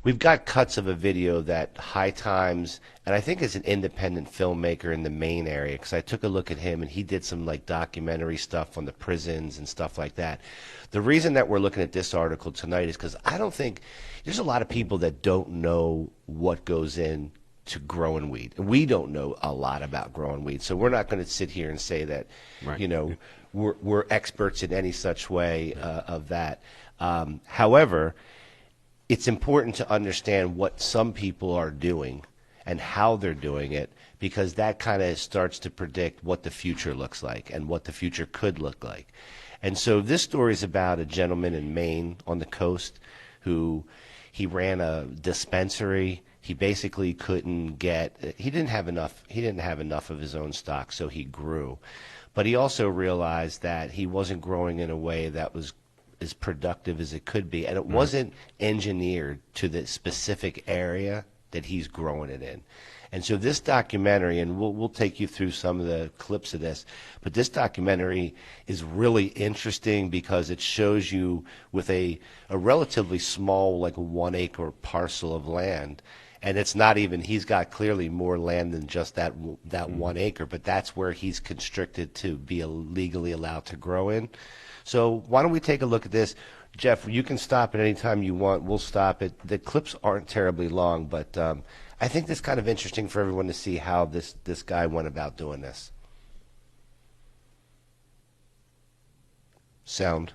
we've got cuts of a video that High Times, and I think is an independent filmmaker in the Maine area, because I took a look at him and he did some like documentary stuff on the prisons and stuff like that. The reason that we're looking at this article tonight is because I don't think there's a lot of people that don't know what goes in to growing weed. We don't know a lot about growing weed, so we're not going to sit here and say that, right. you know, we're experts in any such way of that. However, it's important to understand what some people are doing and how they're doing it, because that kind of starts to predict what the future looks like and what the future could look like. And so this story is about a gentleman in Maine on the coast who he ran a dispensary. He basically couldn't get, he didn't have enough of his own stock, so he grew. But he also realized that he wasn't growing in a way that was as productive as it could be, and it wasn't engineered to the specific area that he's growing it in. And so this documentary, and we'll take you through some of the clips of this, but this documentary is really interesting because it shows you with a relatively small, like a 1 acre parcel of land. And it's not even, he's got clearly more land than just that 1 acre, but that's where he's constricted to be legally allowed to grow in. So why don't we take a look at this? Jeff, you can stop at any time you want. We'll stop it. The clips aren't terribly long, but I think this is kind of interesting for everyone to see how this guy went about doing this. Sound.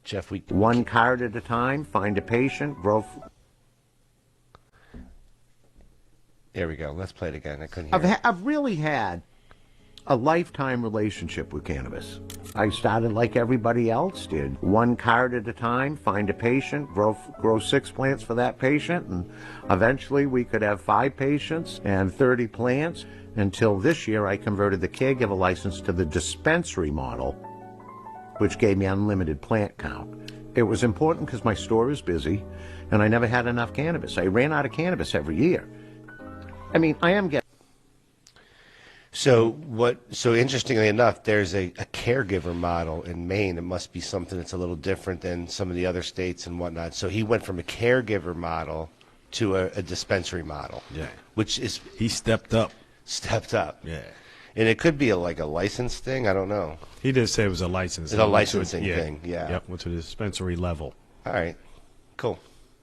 Jeff, one card at a time, find a patient, grow. There we go. Let's play it again. I couldn't hear it. I've really had a lifetime relationship with cannabis. I started like everybody else did. One card at a time, find a patient, grow 6 plants for that patient, and eventually we could have 5 patients and 30 plants. Until this year, I converted the caregiver license to the dispensary model, which gave me unlimited plant count. It was important because my store is busy, and I never had enough cannabis. I ran out of cannabis every year. I mean, I am getting... So interestingly enough, there's a caregiver model in Maine. It must be something that's a little different than some of the other states and whatnot. So he went from a caregiver model to a dispensary model. Yeah. Which is... He stepped up. Stepped up. Yeah. And it could be like a license thing. I don't know. He did say it was a license. It's a licensing thing, yeah. Yep, went to the dispensary level. All right, cool.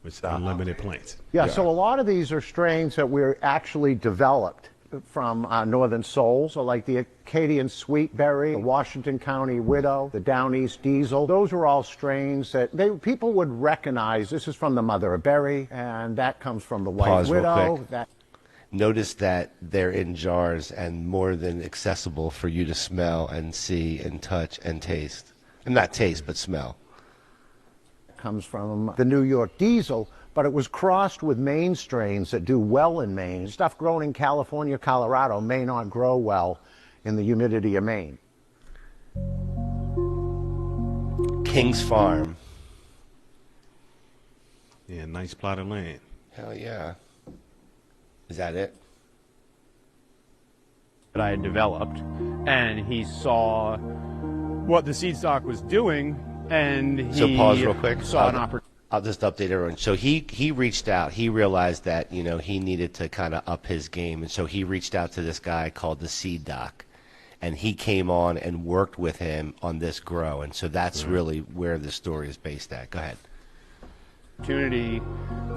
With unlimited plants. Yeah, so a lot of these are strains that we're actually developed from Northern Soul, so like the Acadian Sweetberry, the Washington County Widow, the Down East Diesel. Those are all strains that people would recognize. This is from the Mother of Berry, and that comes from the White Widow. Notice that they're in jars and more than accessible for you to smell and see and touch and taste. And not taste, but smell. Comes from the New York Diesel, but it was crossed with Maine strains that do well in Maine. Stuff grown in California, Colorado may not grow well in the humidity of Maine. King's Farm. Yeah, nice plot of land. Hell yeah. Is that it? That I had developed, and he saw what the seed stock was doing, and he so pause real quick. Saw an opportunity. I'll just update everyone. So he reached out. He realized that he needed to kind of up his game, and so he reached out to this guy called the Seed Doc, and he came on and worked with him on this grow, and so that's really where the story is based at. Go ahead. Opportunity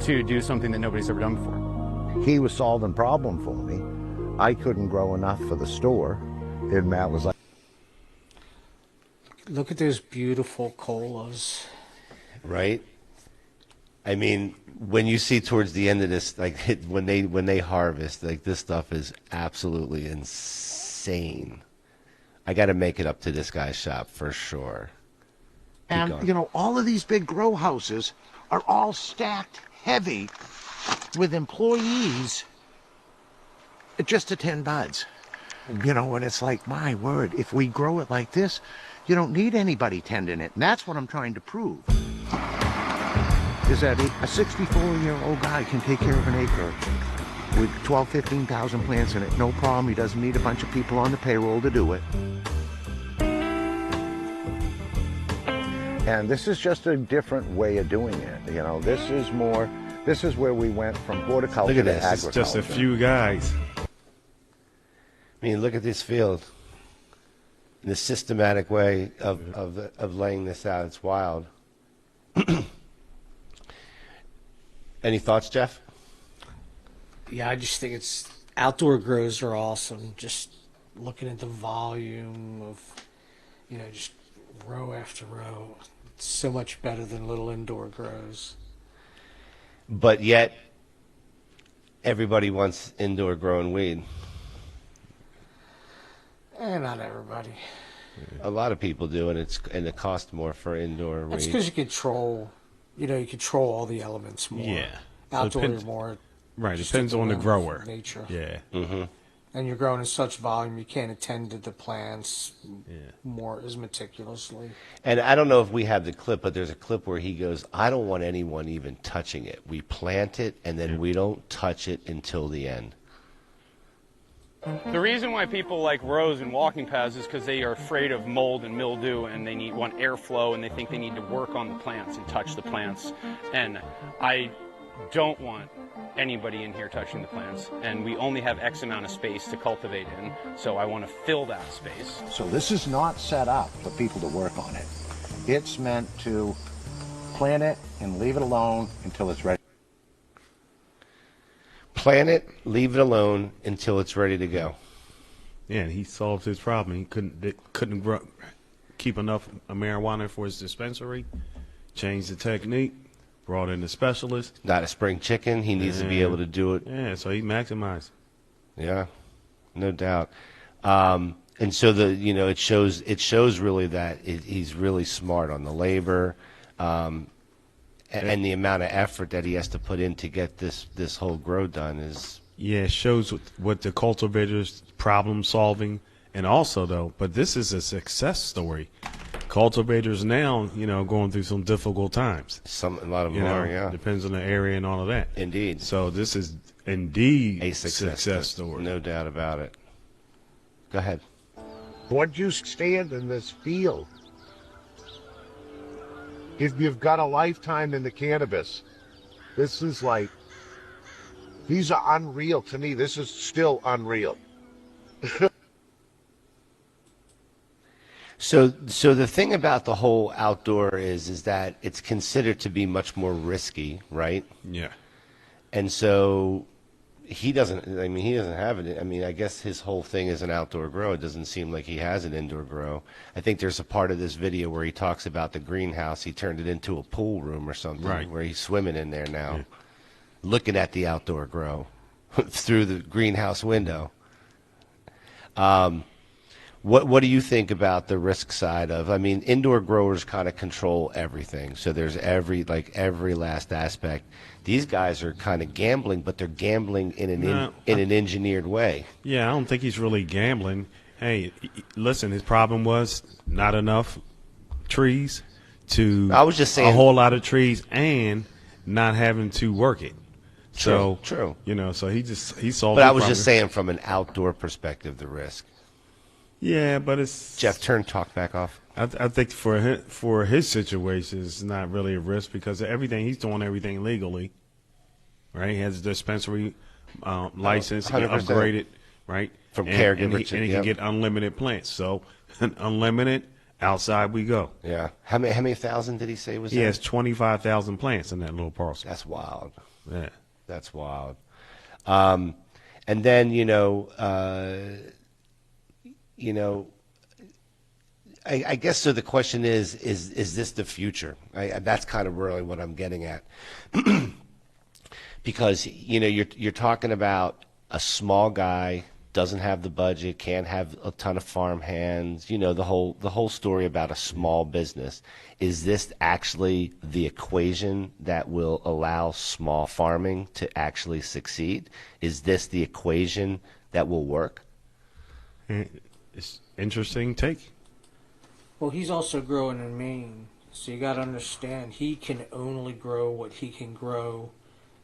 to do something that nobody's ever done before. He was solving problem for me. I couldn't grow enough for the store, and Matt was like, look at those beautiful colas. Right? I mean, when you see towards the end of this, like when they harvest, like this stuff is absolutely insane. I got to make it up to this guy's shop for sure. And all of these big grow houses are all stacked heavy with employees just to 10 buds. And it's like, my word, if we grow it like this, you don't need anybody tending it. And that's what I'm trying to prove. Is that a 64-year-old guy can take care of an acre with 12, 15,000 plants in it. No problem. He doesn't need a bunch of people on the payroll to do it. And this is just a different way of doing it. You know, this is where we went from horticulture Look at to this. agriculture. It's just a few guys. I mean, look at this field. The systematic way of laying this out. It's wild. Any thoughts, Jeff? Yeah, I just think it's outdoor grows are awesome. Just looking at the volume of, just row after row. It's so much better than little indoor grows. But yet, everybody wants indoor growing weed. Not everybody. A lot of people do, and it costs more for indoor That's weed. because you control, you control all the elements more. Yeah. So it Outdoor, depends- you're more. Right, just depends at the on the whim of grower. Nature. Yeah. And you're growing in such volume, you can't attend to the plants Yeah. more as meticulously. And I don't know if we have the clip, but there's a clip where he goes, I don't want anyone even touching it. We plant it, and then we don't touch it until the end. The reason why people like rows and walking paths is because they are afraid of mold and mildew, and they want airflow, and they think they need to work on the plants and touch the plants. And I don't want anybody in here touching the plants, and we only have X amount of space to cultivate in, so I want to fill that space. So this is not set up for people to work on it. It's meant to plant it and leave it alone until it's ready. Plant it, leave it alone until it's ready to go. Yeah, and he solved his problem. He couldn't keep enough marijuana for his dispensary. Changed the technique. Brought in the specialist. Not a spring chicken. He needs to be able to do it. Yeah, so he maximized. Yeah, no doubt. And so it shows really that he's really smart on the labor, and the amount of effort that he has to put in to get this whole grow done is. Yeah, it shows what the cultivators problem solving, and also though, but this is a success story. Cultivators now, going through some difficult times. A lot of them are, yeah. Depends on the area and all of that. Indeed. So this is indeed A success story. No doubt about it. Go ahead. Once you stand in this field, if you've got a lifetime in the cannabis, this is like, these are unreal to me. This is still unreal. So the thing about the whole outdoor is that it's considered to be much more risky, right? Yeah. And so he doesn't have it. I mean, I guess his whole thing is an outdoor grow. It doesn't seem like he has an indoor grow. I think there's a part of this video where he talks about the greenhouse. He turned it into a pool room or something, Right. where he's swimming in there now, looking at the outdoor grow through the greenhouse window. What do you think about the risk side of? I mean, indoor growers kind of control everything. So there's every last aspect. These guys are kind of gambling, but they're gambling in an engineered way. Yeah, I don't think he's really gambling. Hey, listen, his problem was not enough trees to I was just saying a whole lot of trees and not having to work it. So True. So he solved. But his I was problem. just saying from an outdoor perspective, the risk. Yeah, but it's Jeff, talk back off. I think for his situation, it's not really a risk because he's doing everything legally, right? He has a dispensary license, he can 100%. upgrade it, right? From and caregiver he to can get unlimited plants. So unlimited, outside we go. Yeah. How many thousand did he say was He that? has 25,000 plants in that little parcel. That's wild. Yeah. That's wild. And then I guess so. The question is this the future? That's kind of really what I'm getting at, because you're talking about a small guy, doesn't have the budget, can't have a ton of farm hands. The whole story about a small business. Is this actually the equation that will allow small farming to actually succeed? Is this the equation that will work? It's interesting take. Well, he's also growing in Maine, so you got to understand he can only grow what he can grow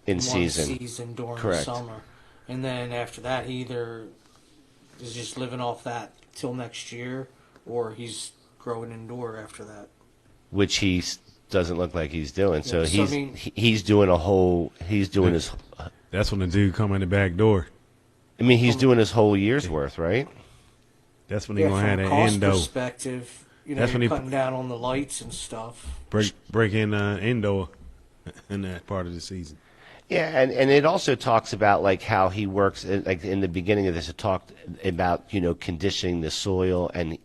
In one season. during Correct. the summer, and then after that, he either is just living off that till next year, or he's growing indoor after that. which doesn't look like he's doing. So So, I mean- he's doing his. That's when the dude come in the back door. I mean, he's doing his whole year's worth, right? That's when he Yeah, gonna have from a that cost endo perspective, That's when you're he- cutting down on the lights and stuff. break in endo in that part of the season. Yeah, and it also talks about like how he works. Like in the beginning of this, it talked about conditioning the soil and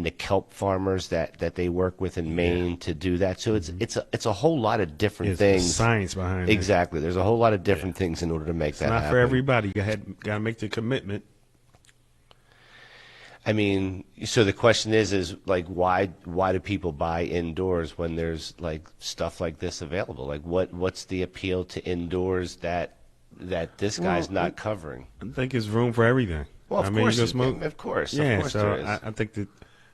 the kelp farmers that they work with in Maine to do that. So it's a whole lot of different It's things. science behind it. Exactly. There's a whole lot of different things in order to make that Not happen. for everybody. You got to make the commitment. I mean, so the question is like why do people buy indoors when there's like stuff like this available? Like what's the appeal to indoors that this guy's not covering? I think there's room for everything. Well, of I mean, course, you go smoke. of course, Yeah, of course so there is. I think that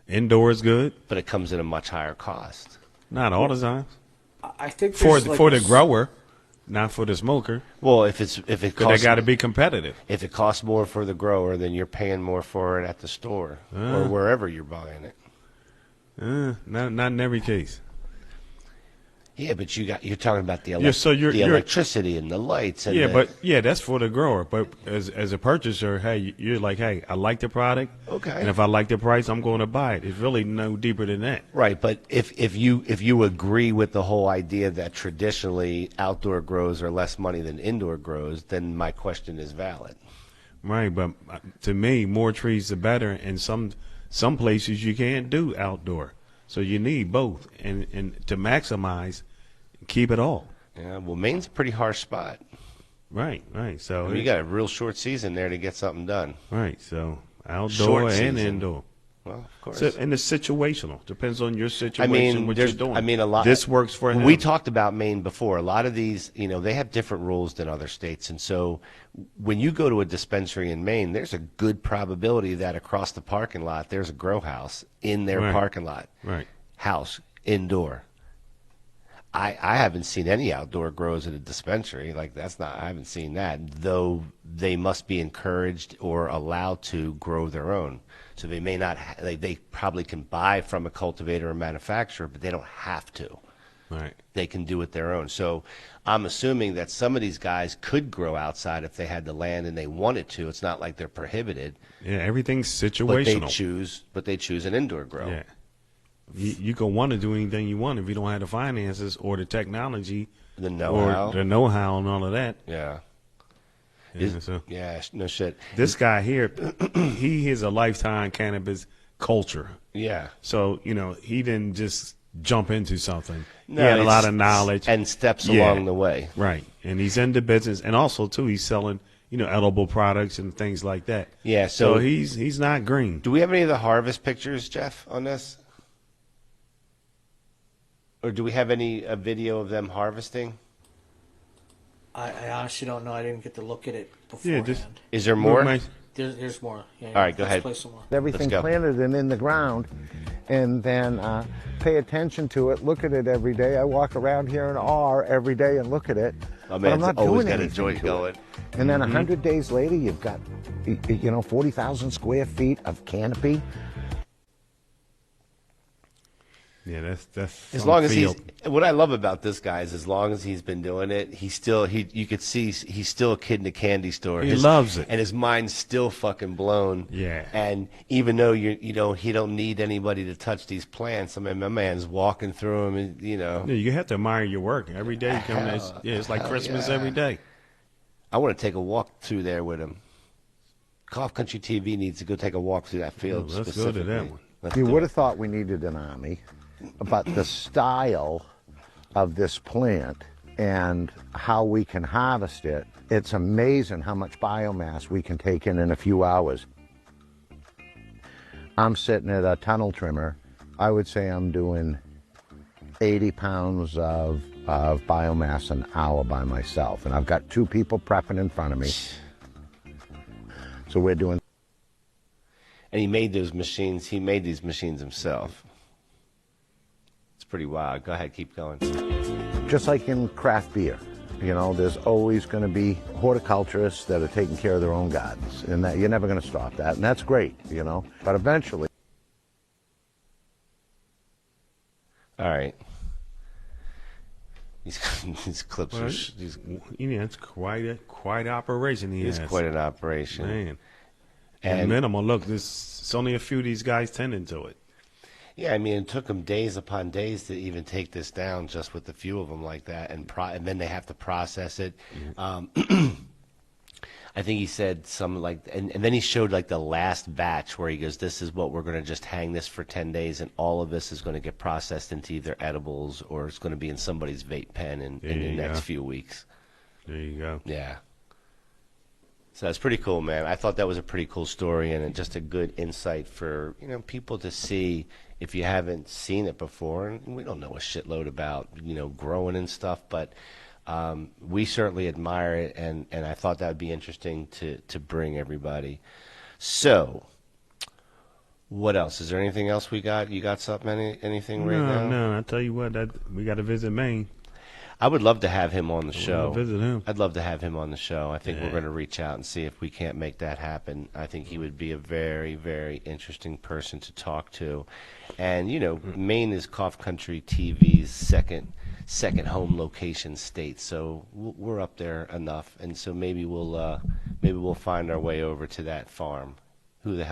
indoor is good. But it comes at a much higher cost. Not all the time. I think For there's the grower, not for the smoker. Well, if it Because they costs got to be competitive. if it costs more for the grower, then you're paying more for it at the store or wherever you're buying it. Not in every case. Yeah, but you're talking about the you're- electricity and the lights. And That's for the grower. But as a purchaser, hey, you're like, hey, I like the product. Okay. And if I like the price, I'm going to buy it. It's really no deeper than that. right. But if you agree with the whole idea that traditionally outdoor grows are less money than indoor grows, then my question is valid. Right, but to me, more trees the better. And some places you can't do outdoor, so you need both. And to maximize, keep it all. Yeah. Well, Maine's a pretty harsh spot. Right. So I mean, you got a real short season there to get something done. right. So outdoor Short and season. indoor. Well, of course. So, and it's situational. Depends on your I situation. mean, what there's, you're doing. I mean, a lot. This works for him. We talked about Maine before. A lot of these, they have different rules than other states, and so when you go to a dispensary in Maine, there's a good probability that across the parking lot there's a grow house in their Right. parking lot. Right. House indoor. I haven't seen any outdoor grows at a dispensary. Like I haven't seen that. Though they must be encouraged or allowed to grow their own. So they may not. They probably can buy from a cultivator or manufacturer, but they don't have to. Right. They can do it their own. So I'm assuming that some of these guys could grow outside if they had the land and they wanted to. It's not like they're prohibited, Yeah. Everything's but situational. they choose an indoor grow. Yeah. You can want to do anything you want if you don't have the finances or the technology, The know-how. or the know-how and all of that. Yeah. Yeah, so Yeah. No shit. this guy here, he is a lifetime cannabis culture. Yeah. So he didn't just jump into something. No, he had a it's- lot of knowledge and steps Yeah. along the way. Right, and he's in the business, and also too, he's selling edible products and things like that. Yeah, So so- he's not green. Do we have any of the harvest pictures, Jeff, on this? Or do we have any video of them harvesting? I honestly don't know. I didn't get to look at it Yeah, beforehand. just Is there more? There's more. Yeah, All right, go let's ahead. play some more. Everything go. planted and in the ground, and then pay attention to it, look at it every day. I walk around here in awe every day and look at it. Oh, but man, I'm not it's always doing got a anything joint to going. it. And then 100 days later, you've got 40,000 square feet of canopy. Yeah, that's As some long as field. what I love about this guy is as long as he's been doing it, you could see he's still a kid in a candy store. He loves it. and his mind's still fucking blown. Yeah. And even though he don't need anybody to touch these plants. I mean, my man's walking through them, and Yeah, you have to admire your work every day. You come in, it's like Christmas yeah. every day. I want to take a walk through there with him. Cough Country TV needs to go take a walk through that field. Let's go to specifically. that one. Let's You do would it. have thought we needed an army, but the style of this plant and how we can harvest it, it's amazing how much biomass we can take in a few hours. I'm sitting at a tunnel trimmer. I would say I'm doing 80 pounds of biomass an hour by myself, and I've got 2 people prepping in front of me. So we're doing And he made those machines. He made these machines himself. It's pretty wild. Go ahead, keep going. just like in craft beer. There's always going to be horticulturists that are taking care of their own gardens, and that you're never going to stop that, and that's great, But eventually, All right. These clips Well, are. These, it's quite operation he it's has. quite an operation. Man. And And minimal. Look, it's only a few of these guys tending to it. yeah, I mean, it took them days upon days to even take this down, just with a few of them like that, and then they have to process it. I think he said some like, and then he showed like the last batch where he goes, "This is what we're going to just hang this for 10 days, and all of this is going to get processed into either edibles or it's going to be in somebody's vape pen in the next few weeks." There you go. Yeah. So that's pretty cool, man. I thought that was a pretty cool story and just a good insight for, people to see if you haven't seen it before. And we don't know a shitload about, growing and stuff, but we certainly admire it, and I thought that would be interesting to bring everybody. So, what else? Is there anything else we got? You got something, anything right now? No. I tell you what, we got to visit Maine. I would love to have him on the show. Visit him. I'd love to have him on the show. I think we're going to reach out and see if we can't make that happen. I think he would be a very, very interesting person to talk to. And, Maine is Cough Country TV's second home location state, so we're up there enough. And so maybe we'll find our way over to that farm. Who the hell